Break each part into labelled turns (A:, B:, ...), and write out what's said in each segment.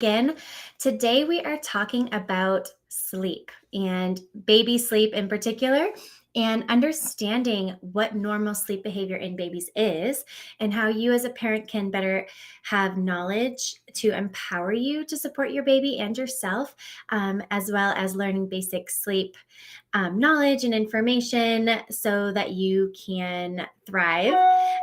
A: Again. Today we are talking about sleep and baby sleep in particular, and understanding what normal sleep behavior in babies is, and how you as a parent can better have knowledge to empower you to support your baby and yourself, as well as learning basic sleep knowledge and information so that you can thrive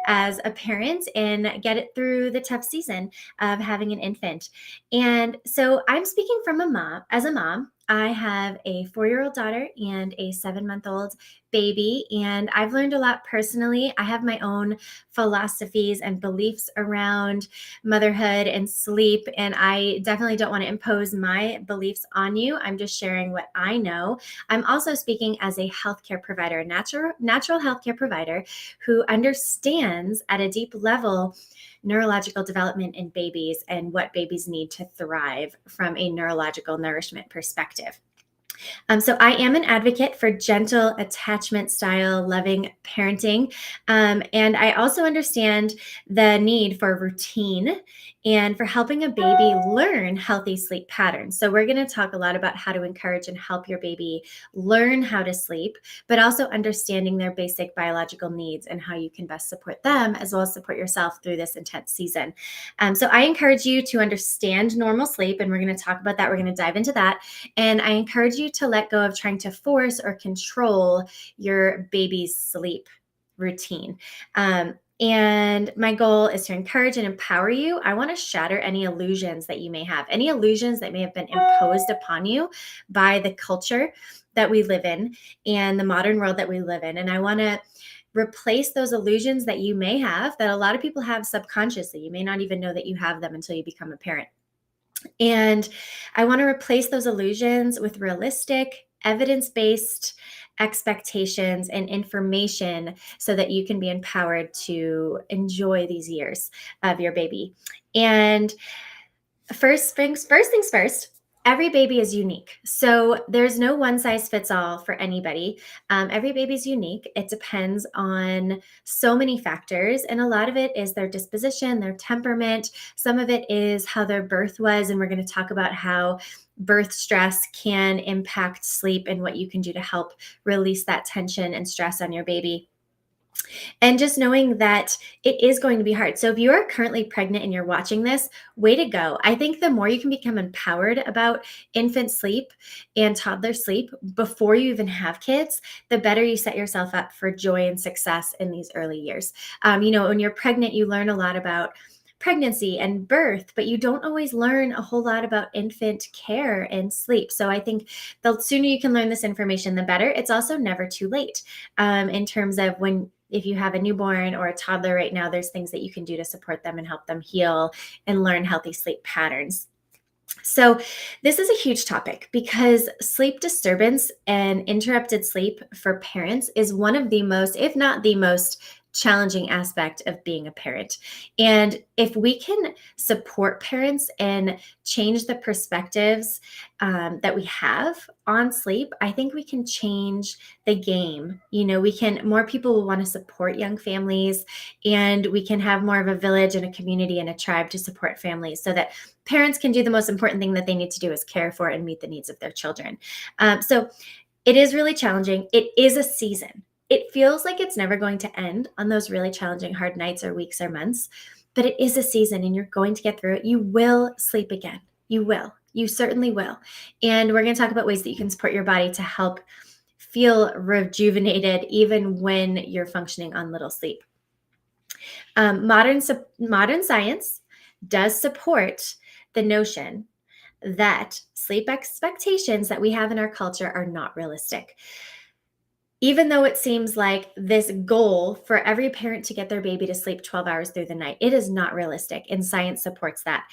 A: as a parent and get it through the tough season of having an infant. And so I'm speaking from a mom. As a mom, I have a 4-year-old daughter and a 7-month-old baby, and I've learned a lot personally. I have my own philosophies and beliefs around motherhood and sleep, and I definitely don't want to impose my beliefs on you. I'm just sharing what I know. I'm also speaking as a healthcare provider, a natural healthcare provider who understands at a deep level neurological development in babies and what babies need to thrive from a neurological nourishment perspective. So I am an advocate for gentle attachment style, loving parenting. And I also understand the need for routine and for helping a baby learn healthy sleep patterns. So we're going to talk a lot about how to encourage and help your baby learn how to sleep, but also understanding their basic biological needs and how you can best support them as well as support yourself through this intense season. So I encourage you to understand normal sleep, and we're going to talk about that. We're going to dive into that. And I encourage you to let go of trying to force or control your baby's sleep routine. And my goal is to encourage and empower you. I want to shatter any illusions that you may have, any illusions that may have been imposed upon you by the culture that we live in and the modern world that we live in. And I want to replace those illusions that you may have, that a lot of people have subconsciously. You may not even know that you have them until you become a parent. And I want to replace those illusions with realistic, evidence based expectations and information so that you can be empowered to enjoy these years of your baby. And first things first, every baby is unique. So there's no one size fits all for anybody. Every baby is unique. It depends on so many factors. And a lot of it is their disposition, their temperament. Some of it is how their birth was. And we're going to talk about how birth stress can impact sleep and what you can do to help release that tension and stress on your baby. And just knowing that it is going to be hard. So if you are currently pregnant and you're watching this, way to go. I think the more you can become empowered about infant sleep and toddler sleep before you even have kids, the better you set yourself up for joy and success in these early years. When you're pregnant, you learn a lot about pregnancy and birth, but you don't always learn a whole lot about infant care and sleep. So I think the sooner you can learn this information, the better. It's also never too late in terms of if you have a newborn or a toddler right now, there's things that you can do to support them and help them heal and learn healthy sleep patterns. So this is a huge topic because sleep disturbance and interrupted sleep for parents is one of the most, if not the most, challenging aspect of being a parent. And if we can support parents and change the perspectives that we have on sleep, I think we can change the game. More people will want to support young families, and we can have more of a village and a community and a tribe to support families so that parents can do the most important thing that they need to do is care for and meet the needs of their children. So it is really challenging. It is a season. It feels like it's never going to end on those really challenging, hard nights or weeks or months, but it is a season and you're going to get through it. You will sleep again. You will. You certainly will. And we're going to talk about ways that you can support your body to help feel rejuvenated even when you're functioning on little sleep. Modern science does support the notion that sleep expectations that we have in our culture are not realistic. Even though it seems like this goal for every parent to get their baby to sleep 12 hours through the night, it is not realistic, and science supports that.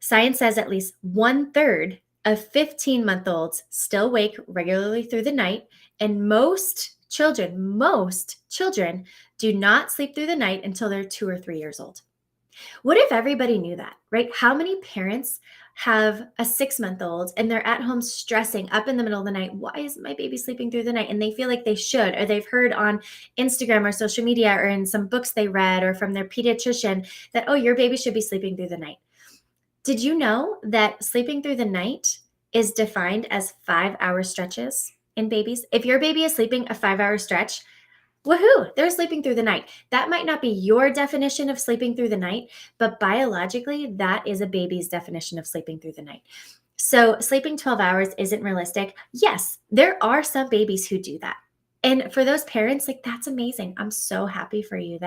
A: Science says at least 1/3 of 15-month-olds still wake regularly through the night, and most children do not sleep through the night until they're 2 or 3 years old. What if everybody knew that, right? How many parents have a 6-month-old and they're at home stressing up in the middle of the night? Why isn't my baby sleeping through the night? And they feel like they should, or they've heard on Instagram or social media or in some books they read or from their pediatrician that, oh, your baby should be sleeping through the night. Did you know that sleeping through the night is defined as 5-hour stretches in babies? If your baby is sleeping a 5-hour stretch, woohoo, they're sleeping through the night. That might not be your definition of sleeping through the night, but biologically, that is a baby's definition of sleeping through the night. So, sleeping 12 hours isn't realistic. Yes, there are some babies who do that. And for those parents, like that's amazing. I'm so happy for you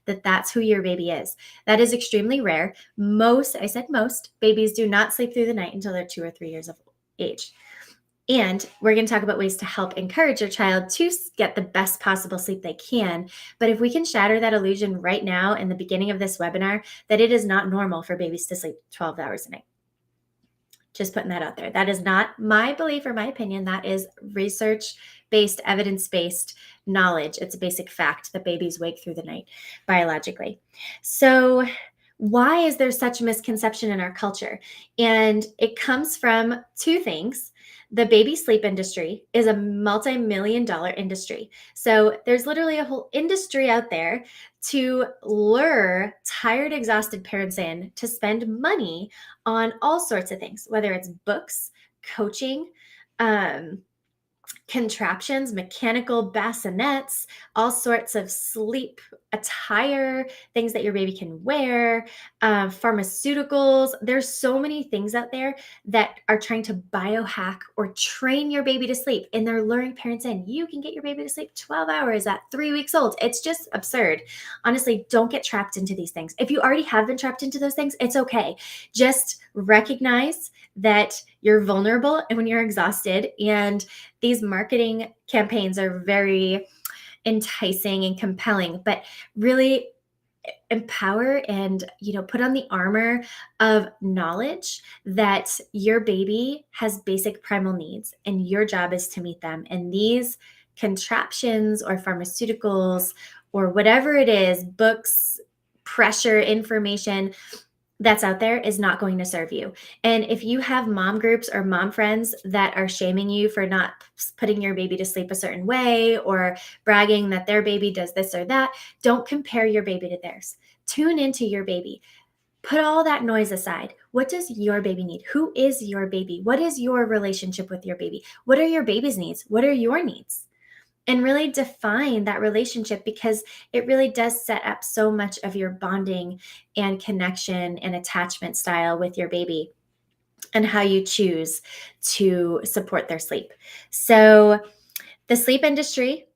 A: that's who your baby is. That is extremely rare. Most, I said most, babies do not sleep through the night until they're 2 or 3 years of age. And we're going to talk about ways to help encourage your child to get the best possible sleep they can. But if we can shatter that illusion right now in the beginning of this webinar, that it is not normal for babies to sleep 12 hours a night. Just putting that out there. That is not my belief or my opinion. That is research-based, evidence-based knowledge. It's a basic fact that babies wake through the night biologically. So why is there such misconception in our culture? And it comes from two things. The baby sleep industry is a multi-million-dollar industry. So there's literally a whole industry out there to lure tired, exhausted parents in to spend money on all sorts of things, whether it's books, coaching, contraptions, mechanical bassinets, all sorts of sleep attire, things that your baby can wear, pharmaceuticals. There's so many things out there that are trying to biohack or train your baby to sleep. And they're luring parents in. You can get your baby to sleep 12 hours at 3 weeks old. It's just absurd. Honestly, don't get trapped into these things. If you already have been trapped into those things, it's okay. Just recognize that you're vulnerable and when you're exhausted, and these marketing campaigns are very enticing and compelling, but really empower and put on the armor of knowledge that your baby has basic primal needs and your job is to meet them. And these contraptions or pharmaceuticals or whatever it is, books, pressure, information that's out there is not going to serve you. And if you have mom groups or mom friends that are shaming you for not putting your baby to sleep a certain way or bragging that their baby does this or that, don't compare your baby to theirs. Tune into your baby. Put all that noise aside. What does your baby need? Who is your baby? What is your relationship with your baby? What are your baby's needs? What are your needs? And really define that relationship, because it really does set up so much of your bonding and connection and attachment style with your baby and how you choose to support their sleep. So the sleep industry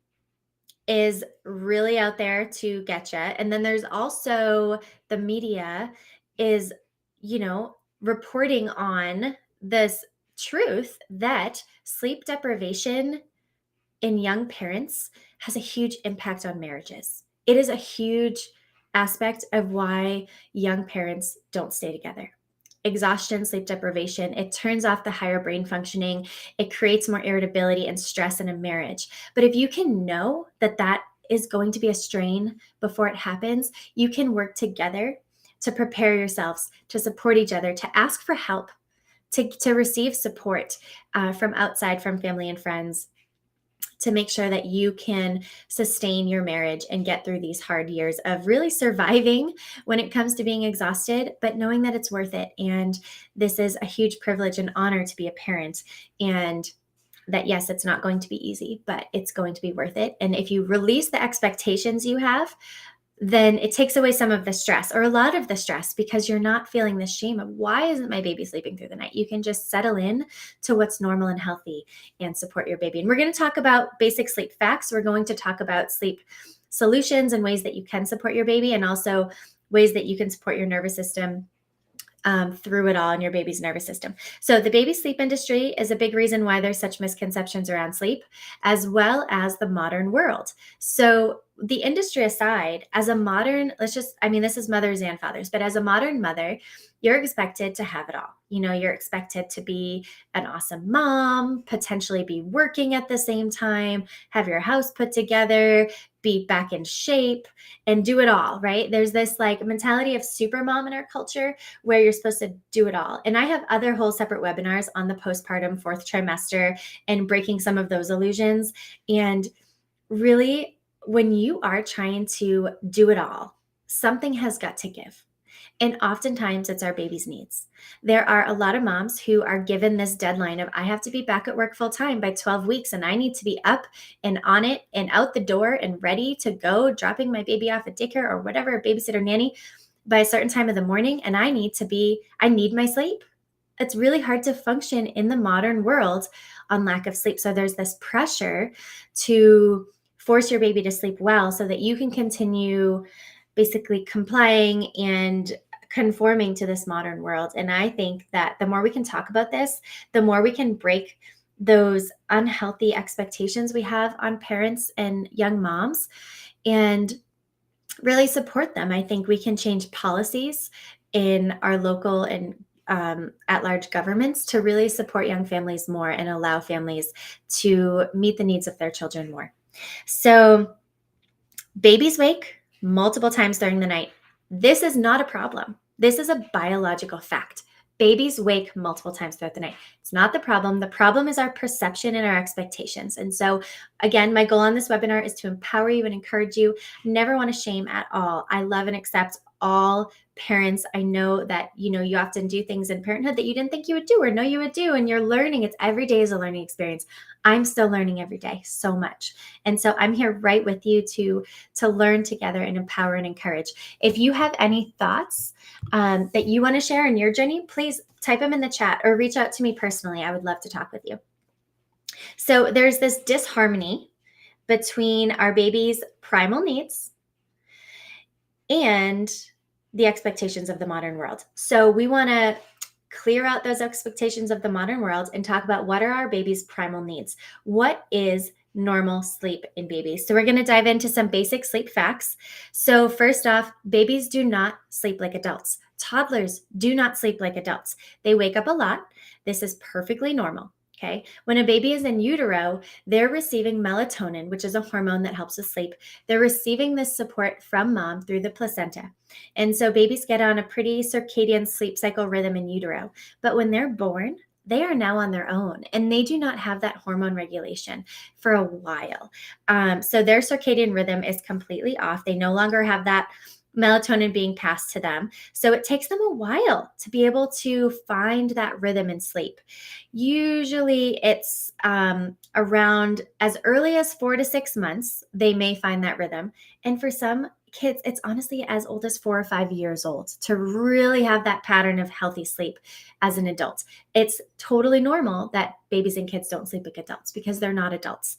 A: is really out there to get you. And then there's also the media is, reporting on this truth that sleep deprivation in young parents has a huge impact on marriages. It is a huge aspect of why young parents don't stay together. Exhaustion, sleep deprivation, it turns off the higher brain functioning. It creates more irritability and stress in a marriage. But if you can know that that is going to be a strain before it happens, you can work together to prepare yourselves, to support each other, to ask for help, to receive support from outside, from family and friends, to make sure that you can sustain your marriage and get through these hard years of really surviving when it comes to being exhausted, but knowing that it's worth it. And this is a huge privilege and honor to be a parent. And that, yes, it's not going to be easy, but it's going to be worth it. And if you release the expectations you have, then it takes away some of the stress or a lot of the stress, because you're not feeling the shame of why isn't my baby sleeping through the night? You can just settle in to what's normal and healthy and support your baby. And we're going to talk about basic sleep facts. We're going to talk about sleep solutions and ways that you can support your baby, and also ways that you can support your nervous system through it all in your baby's nervous system. So the baby sleep industry is a big reason why there's such misconceptions around sleep, as well as the modern world. So the industry aside, as a modern, this is mothers and fathers, but as a modern mother, you're expected to have it all. You're expected to be an awesome mom, potentially be working at the same time, have your house put together, be back in shape, and do it all, right? There's this mentality of super mom in our culture where you're supposed to do it all. And I have other whole separate webinars on the postpartum fourth trimester and breaking some of those illusions. And really, when you are trying to do it all, something has got to give. And oftentimes it's our baby's needs. There are a lot of moms who are given this deadline of, I have to be back at work full time by 12 weeks, and I need to be up and on it and out the door and ready to go, dropping my baby off at daycare or whatever, babysitter, nanny, by a certain time of the morning. And I need my sleep. It's really hard to function in the modern world on lack of sleep. So there's this pressure to force your baby to sleep well so that you can continue basically complying and conforming to this modern world. And I think that the more we can talk about this, the more we can break those unhealthy expectations we have on parents and young moms and really support them. I think we can change policies in our local and at large governments to really support young families more and allow families to meet the needs of their children more. So, babies wake multiple times during the night. This is not a problem. This is a biological fact. Babies wake multiple times throughout the night. It's not the problem. The problem is our perception and our expectations. And so, again, my goal on this webinar is to empower you and encourage you. Never want to shame at all. I love and accept all parents. I know that, you often do things in parenthood that you didn't think you would do or know you would do, and you're learning. It's every day is a learning experience. I'm still learning every day so much. And so I'm here right with you to learn together and empower and encourage. If you have any thoughts that you want to share in your journey, please type them in the chat or reach out to me personally. I would love to talk with you. So there's this disharmony between our baby's primal needs and the expectations of the modern world. So we want to clear out those expectations of the modern world and talk about what are our baby's primal needs. What is normal sleep in babies? So we're going to dive into some basic sleep facts. So first off, babies do not sleep like adults. Toddlers do not sleep like adults. They wake up a lot. This is perfectly normal. Okay. When a baby is in utero, they're receiving melatonin, which is a hormone that helps us sleep. They're receiving this support from mom through the placenta. And so babies get on a pretty circadian sleep cycle rhythm in utero. But when they're born, they are now on their own and they do not have that hormone regulation for a while. So their circadian rhythm is completely off. They no longer have that melatonin being passed to them. So it takes them a while to be able to find that rhythm in sleep. Usually it's around as early as 4 to 6 months, they may find that rhythm. And for some kids, it's honestly as old as 4 or 5 years old to really have that pattern of healthy sleep as an adult. It's totally normal that babies and kids don't sleep like adults because they're not adults.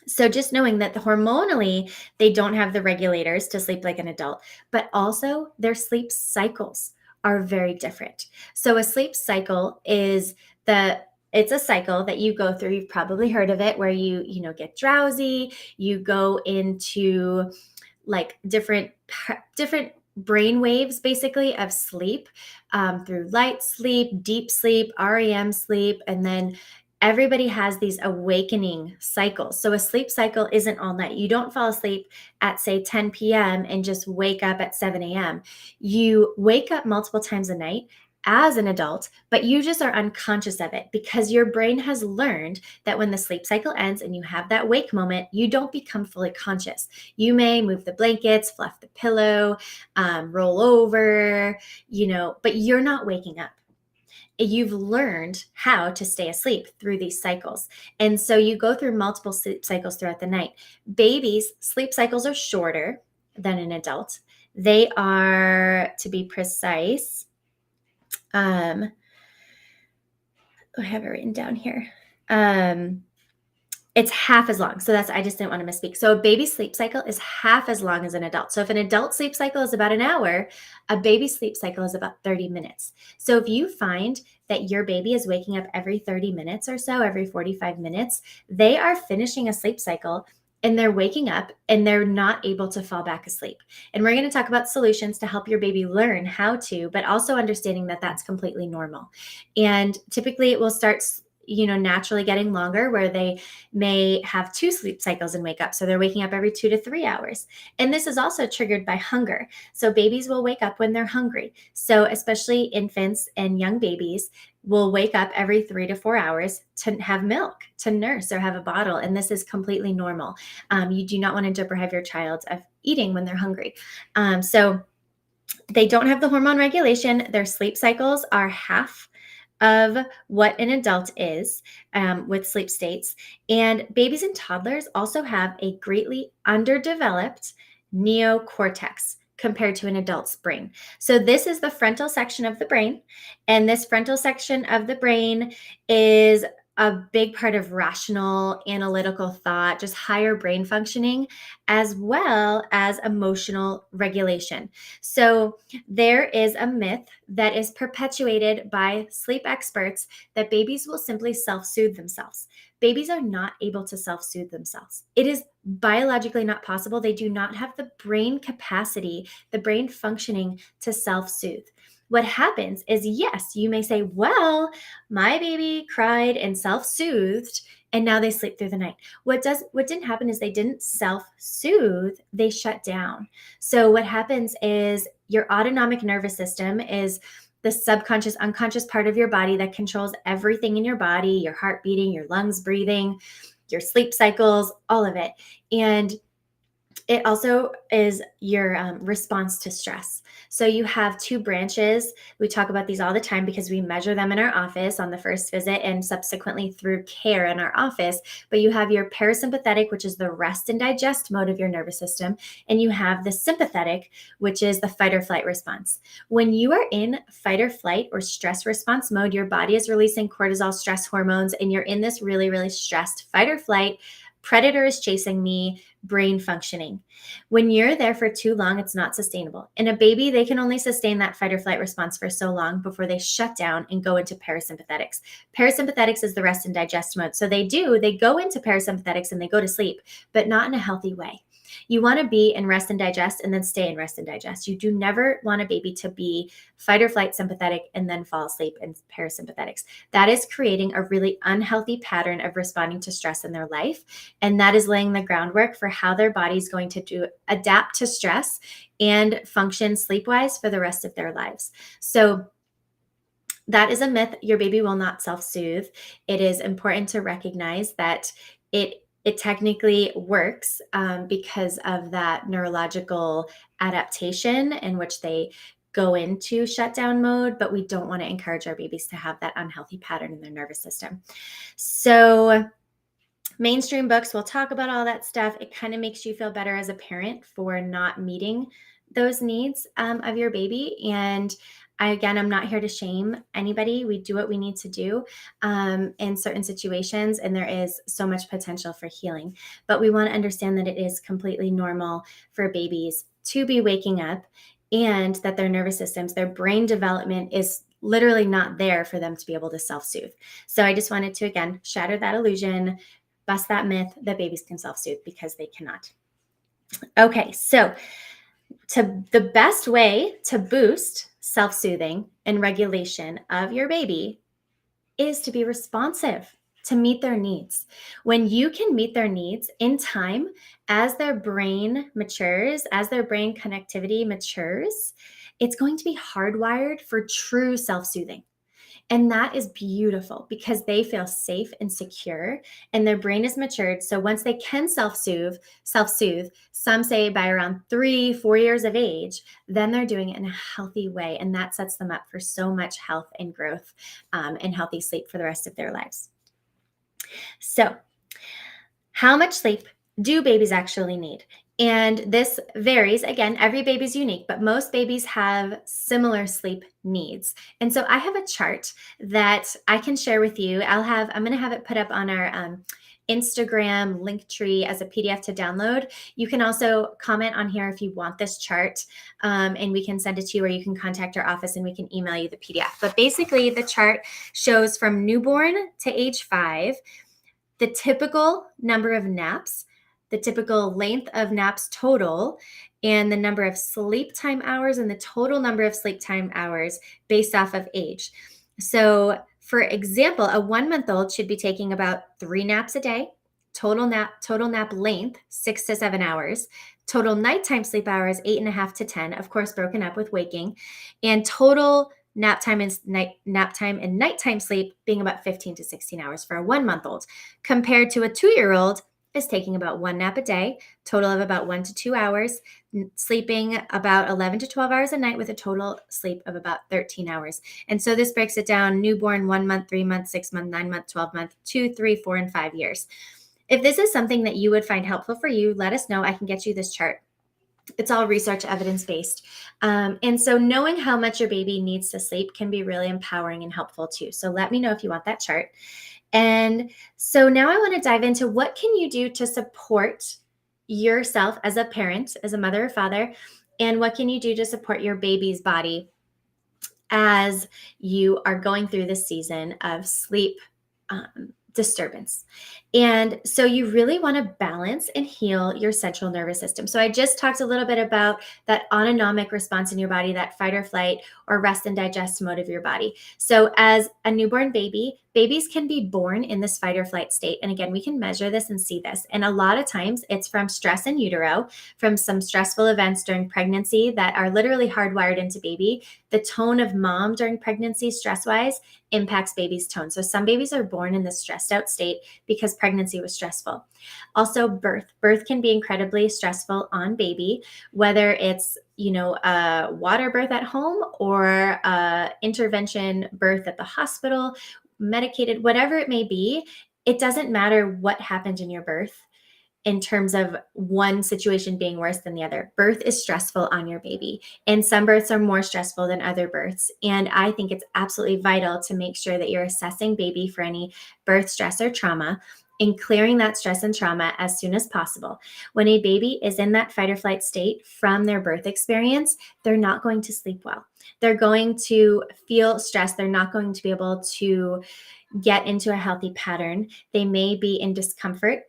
A: So just knowing that hormonally, they don't have the regulators to sleep like an adult, but also their sleep cycles are very different. So a sleep cycle is it's a cycle that you go through. You've probably heard of it where you get drowsy, you go into like different brain waves basically of sleep through light sleep, deep sleep, REM sleep, and then everybody has these awakening cycles. So a sleep cycle isn't all night. You don't fall asleep at say 10 p.m. and just wake up at 7 a.m. You wake up multiple times a night as an adult, but you just are unconscious of it because your brain has learned that when the sleep cycle ends and you have that wake moment, you don't become fully conscious. You may move the blankets, fluff the pillow, roll over, but you're not waking up. You've learned how to stay asleep through these cycles. And so you go through multiple sleep cycles throughout the night. Babies' sleep cycles are shorter than an adult. They are, to be precise, I have it written down here. It's half as long. So I just didn't want to misspeak. So a baby's sleep cycle is half as long as an adult. So if an adult sleep cycle is about an hour, a baby's sleep cycle is about 30 minutes. So if you find that your baby is waking up every 30 minutes or so, every 45 minutes, they are finishing a sleep cycle and they're waking up and they're not able to fall back asleep. And we're going to talk about solutions to help your baby learn how to, but also understanding that that's completely normal. And typically it will start naturally getting longer where they may have 2 sleep cycles and wake up. So they're waking up every 2 to 3 hours. And this is also triggered by hunger. So babies will wake up when they're hungry. So especially infants and young babies will wake up every 3 to 4 hours to have milk, to nurse or have a bottle. And this is completely normal. You do not want to deprive your child of eating when they're hungry. So They don't have the hormone regulation. Their sleep cycles are half of what an adult is with sleep states. And babies and toddlers also have a greatly underdeveloped neocortex compared to an adult's brain. So, this is the frontal section of the brain. And this frontal section of the brain is a big part of rational, analytical thought, just higher brain functioning, as well as emotional regulation. So, there is a myth that is perpetuated by sleep experts that babies will simply self soothe themselves. Babies are not able to self soothe themselves. It is biologically not possible. They do not have the brain capacity, the brain functioning to self soothe. What happens is, yes, you may say, well, my baby cried and self soothed, and now they sleep through the night. What didn't happen is they didn't self soothe, they shut down. So what happens is your autonomic nervous system is the subconscious, unconscious part of your body that controls everything in your body, your heart beating, your lungs breathing, your sleep cycles, all of it. And it also is your response to stress. So you have two branches. We talk about these all the time because we measure them in our office on the first visit and subsequently through care in our office. But you have your parasympathetic, which is the rest and digest mode of your nervous system. And you have the sympathetic, which is the fight or flight response. When you are in fight or flight or stress response mode, your body is releasing cortisol, stress hormones, and you're in this really, really stressed fight or flight. Predator is chasing me, brain functioning. When you're there for too long, it's not sustainable. In a baby, they can only sustain that fight or flight response for so long before they shut down and go into parasympathetics. Parasympathetics is the rest and digest mode. So they go into parasympathetics and they go to sleep, but not in a healthy way. You want to be in rest and digest and then stay in rest and digest. You do never want a baby to be fight or flight sympathetic and then fall asleep in parasympathetics. That is creating a really unhealthy pattern of responding to stress in their life. And that is laying the groundwork for how their body is going to adapt to stress and function sleep-wise for the rest of their lives. So that is a myth. Your baby will not self-soothe. It is important to recognize that it technically works because of that neurological adaptation in which they go into shutdown mode, but we don't want to encourage our babies to have that unhealthy pattern in their nervous system. So mainstream books will talk about all that stuff. It kind of makes you feel better as a parent for not meeting those needs of your baby. And I'm not here to shame anybody. We do what we need to do in certain situations, and there is so much potential for healing. But we want to understand that it is completely normal for babies to be waking up and that their nervous systems, their brain development is literally not there for them to be able to self-soothe. So I just wanted to, again, shatter that illusion, bust that myth that babies can self-soothe, because they cannot. Okay, so the best way to boost self-soothing and regulation of your baby is to be responsive, to meet their needs. When you can meet their needs in time, as their brain matures, as their brain connectivity matures, it's going to be hardwired for true self-soothing. And that is beautiful because they feel safe and secure and their brain is matured. So once they can self-soothe, some say by around 3-4 years of age, then they're doing it in a healthy way. And that sets them up for so much health and growth and healthy sleep for the rest of their lives. So how much sleep do babies actually need? And this varies. Again, every baby's unique, but most babies have similar sleep needs. And so I have a chart that I can share with you. I'm going to have it put up on our Instagram link tree as a PDF to download. You can also comment on here if you want this chart, and we can send it to you, or you can contact our office and we can email you the PDF. But basically, the chart shows from newborn to age 5, the typical number of naps, the typical length of naps total, and the number of sleep time hours and the total number of sleep time hours based off of age. So, for example, a 1-month-old should be taking about 3 naps a day, total nap length 6 to 7 hours, total nighttime sleep hours 8.5 to 10, of course broken up with waking, and total nap time and nighttime sleep being about 15 to 16 hours for a 1-month-old, compared to a 2-year-old is taking about one nap a day, total of about 1 to 2 hours, sleeping about 11 to 12 hours a night with a total sleep of about 13 hours. And so this breaks it down: newborn, 1 month, 3 month, 6 month, 9 month, 12 month, 2, 3, 4, and 5 years. If this is something that you would find helpful for you, let us know. I can get you this chart. It's all research evidence based. And so knowing how much your baby needs to sleep can be really empowering and helpful too. So let me know if you want that chart. And so now I want to dive into what can you do to support yourself as a parent, as a mother or father, and what can you do to support your baby's body as you are going through this season of sleep disturbance. And so you really want to balance and heal your central nervous system. So I just talked a little bit about that autonomic response in your body, that fight or flight or rest and digest mode of your body. So as a newborn baby, babies can be born in this fight or flight state. And again, we can measure this and see this. And a lot of times it's from stress in utero, from some stressful events during pregnancy that are literally hardwired into baby. The tone of mom during pregnancy, stress-wise, impacts baby's tone. So some babies are born in this stressed out state because pregnancy was stressful. Also, birth can be incredibly stressful on baby, whether it's a water birth at home or a intervention birth at the hospital, medicated, whatever it may be. It doesn't matter what happened in your birth in terms of one situation being worse than the other. Birth is stressful on your baby, and some births are more stressful than other births. And I think it's absolutely vital to make sure that you're assessing baby for any birth stress or trauma and clearing that stress and trauma as soon as possible. When a baby is in that fight or flight state from their birth experience, they're not going to sleep well. They're going to feel stressed. They're not going to be able to get into a healthy pattern. They may be in discomfort.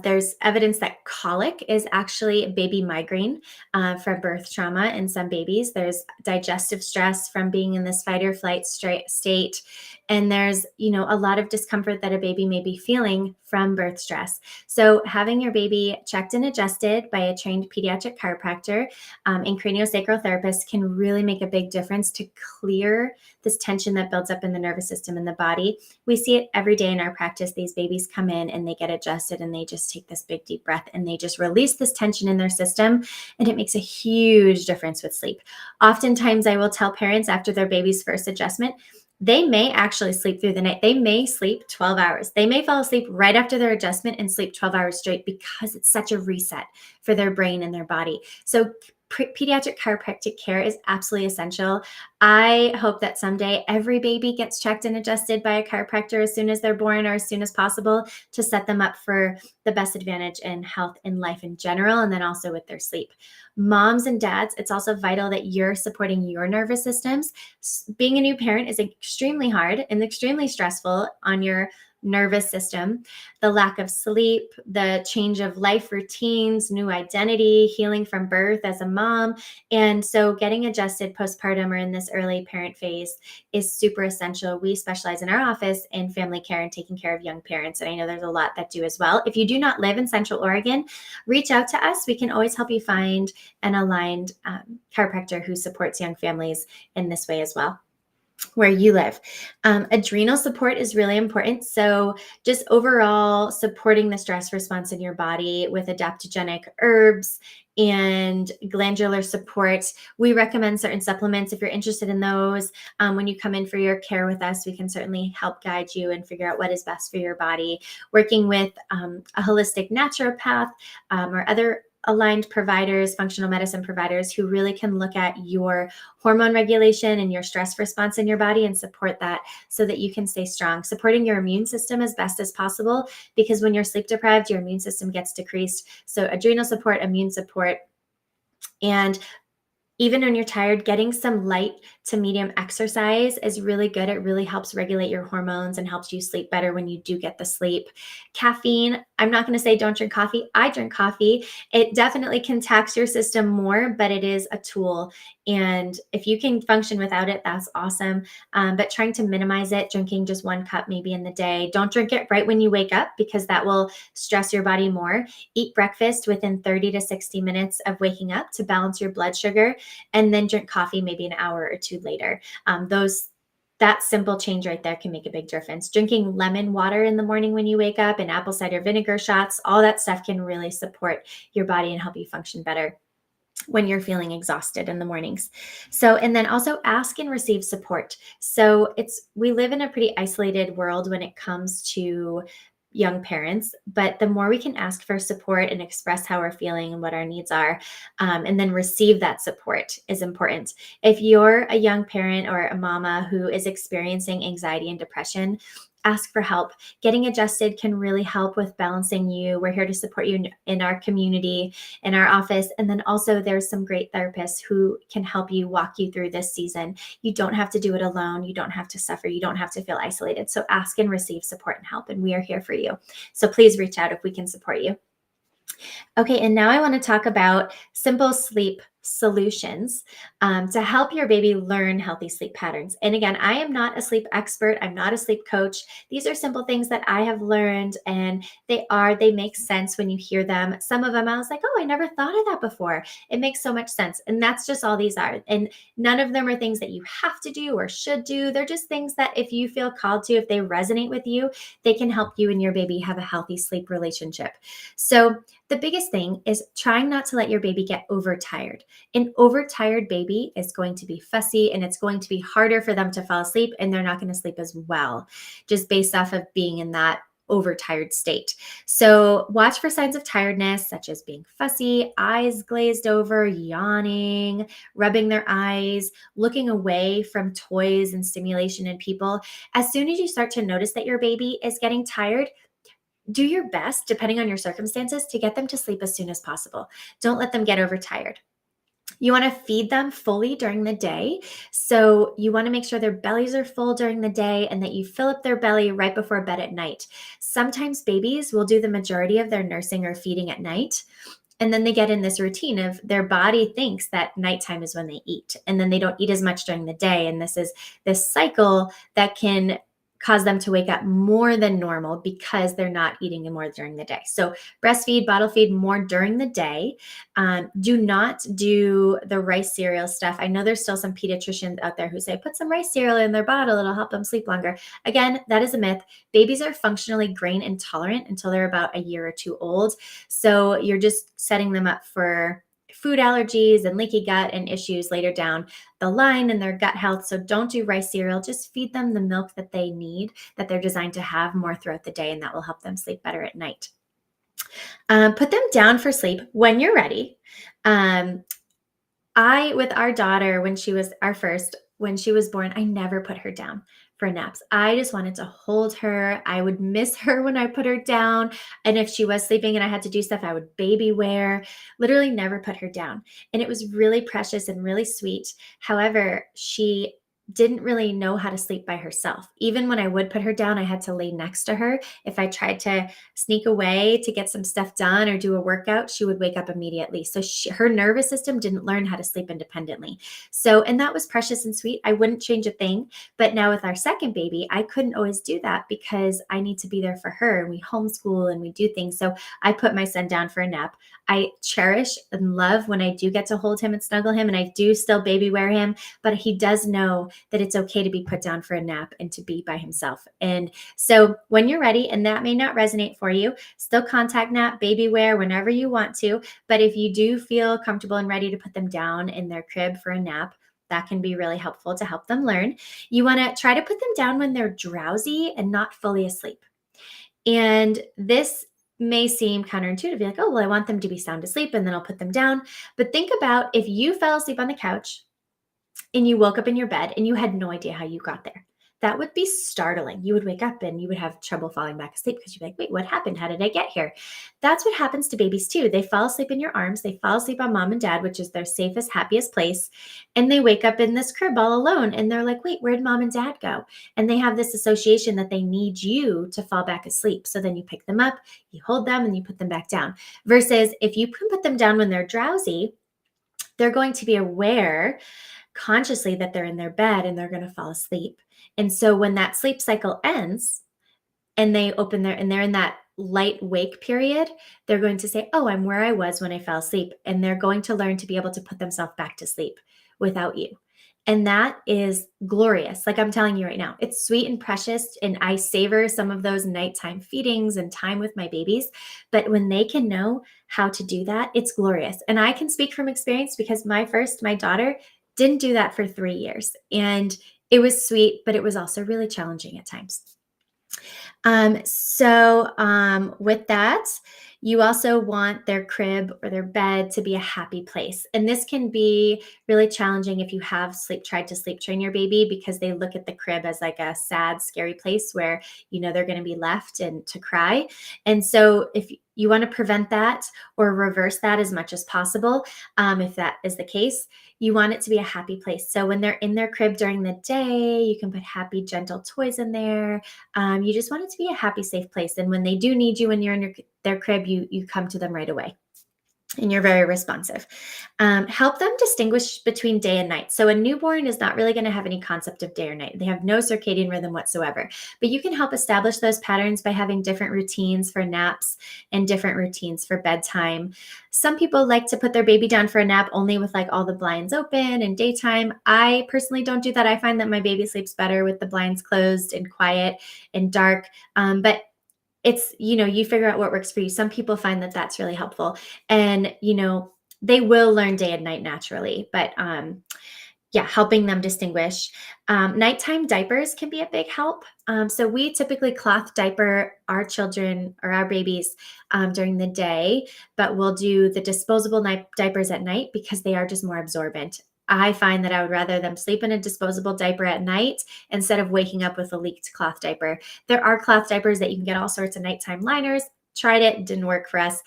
A: There's evidence that colic is actually a baby migraine from birth trauma in some babies. There's digestive stress from being in this fight or flight state. And there's, a lot of discomfort that a baby may be feeling from birth stress. So having your baby checked and adjusted by a trained pediatric chiropractor and craniosacral therapist can really make a big difference to clear this tension that builds up in the nervous system and the body. We see it every day in our practice. These babies come in and they get adjusted and they just take this big deep breath and they just release this tension in their system, and it makes a huge difference with sleep. Oftentimes I will tell parents after their baby's first adjustment, they may actually sleep through the night. They may sleep 12 hours. They may fall asleep right after their adjustment and sleep 12 hours straight because it's such a reset for their brain and their body. So pediatric chiropractic care is absolutely essential. I hope that someday every baby gets checked and adjusted by a chiropractor as soon as they're born or as soon as possible to set them up for the best advantage in health and life in general, and then also with their sleep. Moms and dads, it's also vital that you're supporting your nervous systems. Being a new parent is extremely hard and extremely stressful on your nervous system. The lack of sleep, the change of life routines, new identity, healing from birth as a mom. And so getting adjusted postpartum or in this early parent phase is super essential. We specialize in our office in family care and taking care of young parents. And I know there's a lot that do as well. If you do not live in Central Oregon, reach out to us. We can always help you find an aligned chiropractor who supports young families in this way as well, where you live. Adrenal support is really important. So just overall supporting the stress response in your body with adaptogenic herbs and glandular support. We recommend certain supplements if you're interested in those. When you come in for your care with us, we can certainly help guide you and figure out what is best for your body. Working with a holistic naturopath or other aligned providers, functional medicine providers who really can look at your hormone regulation and your stress response in your body and support that so that you can stay strong. Supporting your immune system as best as possible, because when you're sleep deprived, your immune system gets decreased. So adrenal support, immune support, and even when you're tired, getting some light to medium exercise is really good. It really helps regulate your hormones and helps you sleep better when you do get the sleep. Caffeine, I'm not going to say don't drink coffee. I drink coffee. It definitely can tax your system more, but it is a tool. And if you can function without it, that's awesome. But trying to minimize it, drinking just 1 cup maybe in the day. Don't drink it right when you wake up because that will stress your body more. Eat breakfast within 30 to 60 minutes of waking up to balance your blood sugar, and then drink coffee maybe an hour or two later. that simple change right there can make a big difference. Drinking lemon water in the morning when you wake up and apple cider vinegar shots, all that stuff can really support your body and help you function better when you're feeling exhausted in the mornings. So, and then also ask and receive support. So, we live in a pretty isolated world when it comes to young parents, but the more we can ask for support and express how we're feeling and what our needs are, and then receive that support is important. If you're a young parent or a mama who is experiencing anxiety and depression, ask for help. Getting adjusted can really help with balancing you. We're here to support you in our community, in our office. And then also, there's some great therapists who can help you walk you through this season. You don't have to do it alone. You don't have to suffer. You don't have to feel isolated. So ask and receive support and help. And we are here for you. So please reach out if we can support you. Okay, and now I want to talk about simple sleep solutions to help your baby learn healthy sleep patterns. And again, I am not a sleep expert. I'm not a sleep coach. These are simple things that I have learned, and they make sense when you hear them. Some of them I was like, oh, I never thought of that before. It makes so much sense. And that's just all these are. And none of them are things that you have to do or should do. They're just things that if you feel called to, if they resonate with you, they can help you and your baby have a healthy sleep relationship. So the biggest thing is trying not to let your baby get overtired. An overtired baby is going to be fussy, and it's going to be harder for them to fall asleep, and they're not going to sleep as well, just based off of being in that overtired state. So watch for signs of tiredness, such as being fussy, eyes glazed over, yawning, rubbing their eyes, looking away from toys and stimulation and people. As soon as you start to notice that your baby is getting tired, do your best, depending on your circumstances, to get them to sleep as soon as possible. Don't let them get overtired. You want to feed them fully during the day. So you want to make sure their bellies are full during the day and that you fill up their belly right before bed at night. Sometimes babies will do the majority of their nursing or feeding at night. And then they get in this routine of their body thinks that nighttime is when they eat. And then they don't eat as much during the day. And this is this cycle that can cause them to wake up more than normal because they're not eating more during the day. So breastfeed, bottle feed more during the day. Do not do the rice cereal stuff. I know there's still some pediatricians out there who say, put some rice cereal in their bottle, it'll help them sleep longer. Again, that is a myth. Babies are functionally grain intolerant until they're about a year or two old. So you're just setting them up for food allergies and leaky gut and issues later down the line in their gut health. So don't do rice cereal. Just feed them the milk that they need, that they're designed to have more throughout the day, and that will help them sleep better at night. Put them down for sleep when you're ready. With our daughter, when she was when she was born, I never put her down for naps. I just wanted to hold her. I would miss her when I put her down. And if she was sleeping and I had to do stuff, I would baby wear, literally never put her down. And it was really precious and really sweet. However, she didn't really know how to sleep by herself. Even when I would put her down, I had to lay next to her. If I tried to sneak away to get some stuff done or do a workout, she would wake up immediately. So her nervous system didn't learn how to sleep independently. So, and that was precious and sweet. I wouldn't change a thing. But now with our second baby, I couldn't always do that because I need to be there for her. And we homeschool and we do things. So I put my son down for a nap. I cherish and love when I do get to hold him and snuggle him, and I do still baby wear him, but he does know that it's okay to be put down for a nap and to be by himself. And so when you're ready, and that may not resonate for you, still contact nap, baby wear whenever you want to. But if you do feel comfortable and ready to put them down in their crib for a nap, that can be really helpful to help them learn. You want to try to put them down when they're drowsy and not fully asleep. And this may seem counterintuitive. You're like, oh, well, I want them to be sound asleep and then I'll put them down. But think about if you fell asleep on the couch and you woke up in your bed and you had no idea how you got there. That would be startling. You would wake up and you would have trouble falling back asleep because you'd be like, wait, what happened? How did I get here? That's what happens to babies too. They fall asleep in your arms. They fall asleep on mom and dad, which is their safest, happiest place. And they wake up in this crib all alone. And they're like, wait, where'd mom and dad go? And they have this association that they need you to fall back asleep. So then you pick them up, you hold them, and you put them back down. Versus if you can put them down when they're drowsy, they're going to be aware consciously that they're in their bed and they're going to fall asleep. And so when that sleep cycle ends and they open and they're in that light wake period, they're going to say, oh, I'm where I was when I fell asleep. And they're going to learn to be able to put themselves back to sleep without you. And that is glorious. Like I'm telling you right now, it's sweet and precious. And I savor some of those nighttime feedings and time with my babies. But when they can know how to do that, it's glorious. And I can speak from experience because my daughter, didn't do that for 3 years. And it was sweet, but it was also really challenging at times. With that, you also want their crib or their bed to be a happy place. And this can be really challenging if you have tried to sleep train your baby because they look at the crib as like a sad, scary place where they're going to be left and to cry. And so if you want to prevent that or reverse that as much as possible, if that is the case, you want it to be a happy place. So when they're in their crib during the day, you can put happy, gentle toys in there. You just want it to be a happy, safe place. And when they do need you when you're in their crib, you come to them right away. And you're very responsive. Help them distinguish between day and night. So a newborn is not really going to have any concept of day or night. They have no circadian rhythm whatsoever. But you can help establish those patterns by having different routines for naps and different routines for bedtime. Some people like to put their baby down for a nap only with like all the blinds open and daytime. I personally don't do that. I find that my baby sleeps better with the blinds closed and quiet and dark. But it's, you figure out what works for you. Some people find that that's really helpful. And, they will learn day and night naturally. But yeah, helping them distinguish. Nighttime diapers can be a big help. So we typically cloth diaper our children or our babies during the day, but we'll do the disposable diapers at night because they are just more absorbent. I find that I would rather them sleep in a disposable diaper at night instead of waking up with a leaked cloth diaper. There are cloth diapers that you can get all sorts of nighttime liners. Tried it, didn't work for us.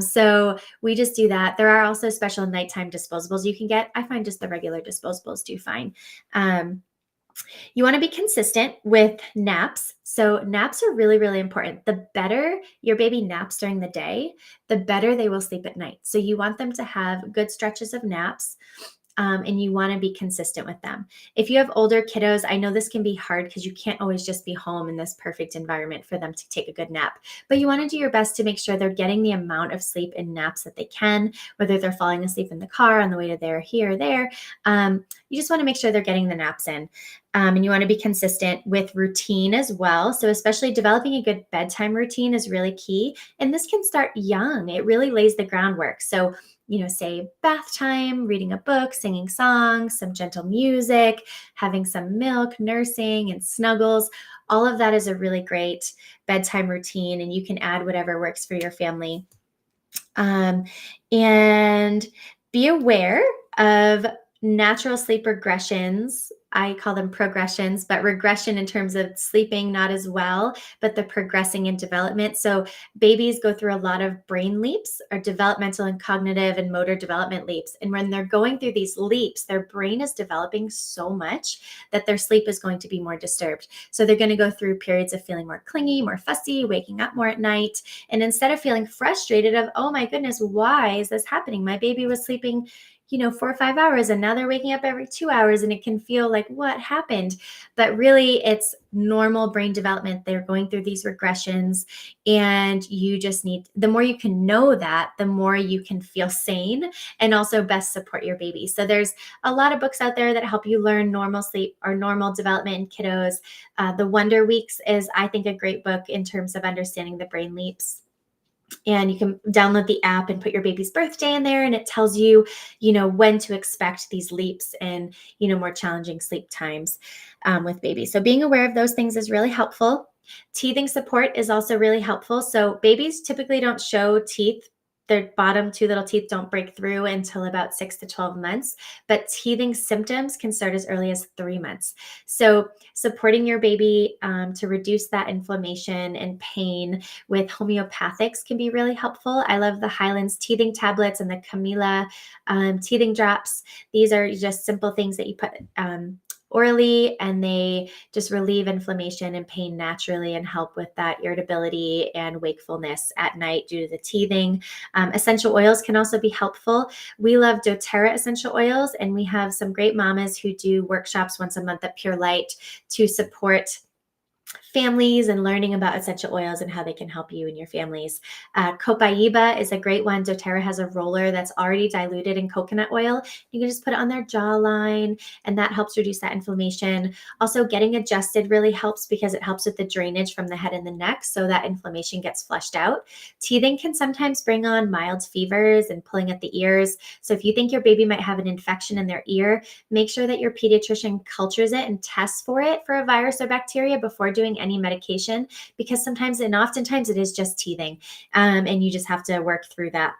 A: So we just do that. There are also special nighttime disposables you can get. I find just the regular disposables do fine. You want to be consistent with naps. So naps are really, really important. The better your baby naps during the day, the better they will sleep at night. So you want them to have good stretches of naps. And you want to be consistent with them. If you have older kiddos, I know this can be hard because you can't always just be home in this perfect environment for them to take a good nap. But you want to do your best to make sure they're getting the amount of sleep and naps that they can, whether they're falling asleep in the car on the way to there, here, or there. You just want to make sure they're getting the naps in. And you want to be consistent with routine as well. So especially developing a good bedtime routine is really key. And this can start young. It really lays the groundwork. So say bath time, reading a book, singing songs, some gentle music, having some milk, nursing, and snuggles. All of that is a really great bedtime routine, and you can add whatever works for your family. And be aware of natural sleep regressions. I call them progressions, but regression in terms of sleeping not as well, but the progressing in development. So babies go through a lot of brain leaps or developmental and cognitive and motor development leaps. And when they're going through these leaps, their brain is developing so much that their sleep is going to be more disturbed. So they're going to go through periods of feeling more clingy, more fussy, waking up more at night. And instead of feeling frustrated of, oh my goodness, why is this happening? My baby was sleeping 4 or 5 hours and now they're waking up every 2 hours, and it can feel like what happened, but really it's normal brain development. They're going through these regressions, and you just need, the more you can know that, the more you can feel sane and also best support your baby. So there's a lot of books out there that help you learn normal sleep or normal development in kiddos. The Wonder Weeks is, I think, a great book in terms of understanding the brain leaps. And you can download the app and put your baby's birthday in there, and it tells you, when to expect these leaps and, more challenging sleep times with babies. So being aware of those things is really helpful. Teething support is also really helpful. So babies typically don't show teeth. Their bottom 2 little teeth don't break through until about 6 to 12 months, but teething symptoms can start as early as 3 months. So supporting your baby to reduce that inflammation and pain with homeopathics can be really helpful. I love the Highlands teething tablets and the Camila teething drops. These are just simple things that you put orally, and they just relieve inflammation and pain naturally and help with that irritability and wakefulness at night due to the teething. Essential oils can also be helpful. We love doTERRA essential oils, and we have some great mamas who do workshops once a month at Pure Light to support families and learning about essential oils and how they can help you and your families. Copaiba is a great one. doTERRA has a roller that's already diluted in coconut oil. You can just put it on their jawline, and that helps reduce that inflammation. Also, getting adjusted really helps because it helps with the drainage from the head and the neck so that inflammation gets flushed out. Teething can sometimes bring on mild fevers and pulling at the ears. So if you think your baby might have an infection in their ear, make sure that your pediatrician cultures it and tests for it for a virus or bacteria before doing any medication, because sometimes and oftentimes it is just teething, and you just have to work through that.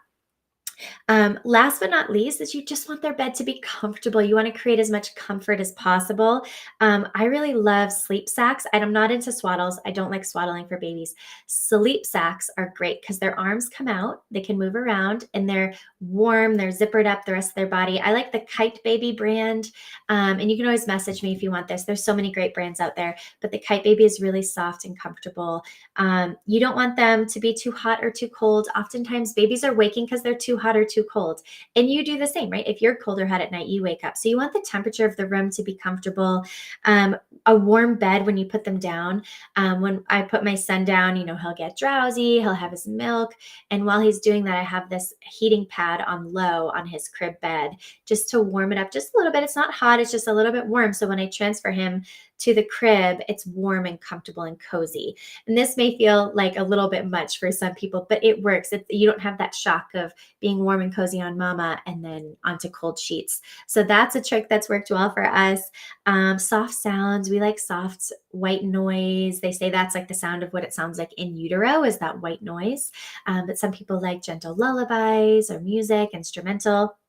A: Last but not least is you just want their bed to be comfortable. You want to create as much comfort as possible. I really love sleep sacks. I'm not into swaddles. I don't like swaddling for babies. Sleep sacks are great because their arms come out, they can move around, and they're warm. They're zippered up the rest of their body. I like the Kite Baby brand, and you can always message me if you want this. There's so many great brands out there, but the Kite Baby is really soft and comfortable. You don't want them to be too hot or too cold. Oftentimes, babies are waking because they're too hot or too cold. And you do the same, right? If you're cold or hot at night, you wake up. So you want the temperature of the room to be comfortable. A warm bed when you put them down. When I put my son down, he'll get drowsy, he'll have his milk. And while he's doing that, I have this heating pad on low on his crib bed just to warm it up just a little bit. It's not hot, it's just a little bit warm. So when I transfer him to the crib, it's warm and comfortable and cozy. And this may feel like a little bit much for some people, but it works. You don't have that shock of being warm and cozy on mama and then onto cold sheets. So that's a trick that's worked well for us. Soft sounds. We like soft white noise. They say that's like the sound of what it sounds like in utero, is that white noise. But some people like gentle lullabies or music, instrumental.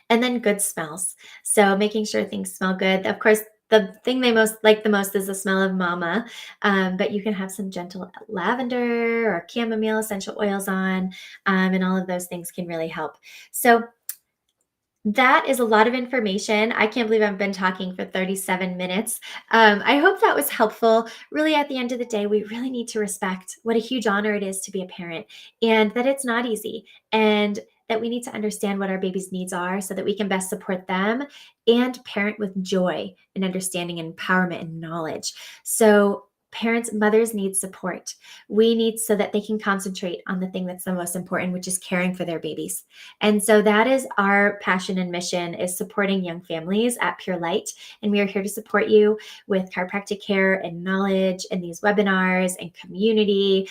A: And then good smells. So making sure things smell good. Of course, the thing they most like the most is the smell of mama. But you can have some gentle lavender or chamomile essential oils on, and all of those things can really help. So that is a lot of information. I can't believe I've been talking for 37 minutes. I hope that was helpful. Really, at the end of the day, we really need to respect what a huge honor it is to be a parent, and that it's not easy, and that we need to understand what our baby's needs are so that we can best support them and parent with joy and understanding and empowerment and knowledge. So, parents, mothers need support. We need so that they can concentrate on the thing that's the most important, which is caring for their babies. And so that is our passion and mission, is supporting young families at Pure Light. And we are here to support you with chiropractic care and knowledge and these webinars and community,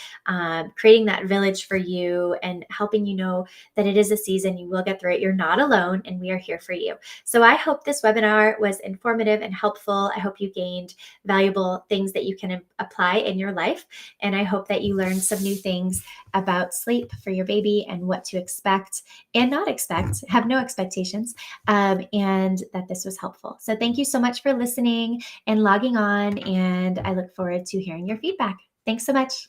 A: creating that village for you and helping you know that it is a season. You will get through it. You're not alone, and we are here for you. So I hope this webinar was informative and helpful. I hope you gained valuable things that you can apply in your life. And I hope that you learned some new things about sleep for your baby and what to expect and not expect, have no expectations, and that this was helpful. So thank you so much for listening and logging on, and I look forward to hearing your feedback. Thanks so much.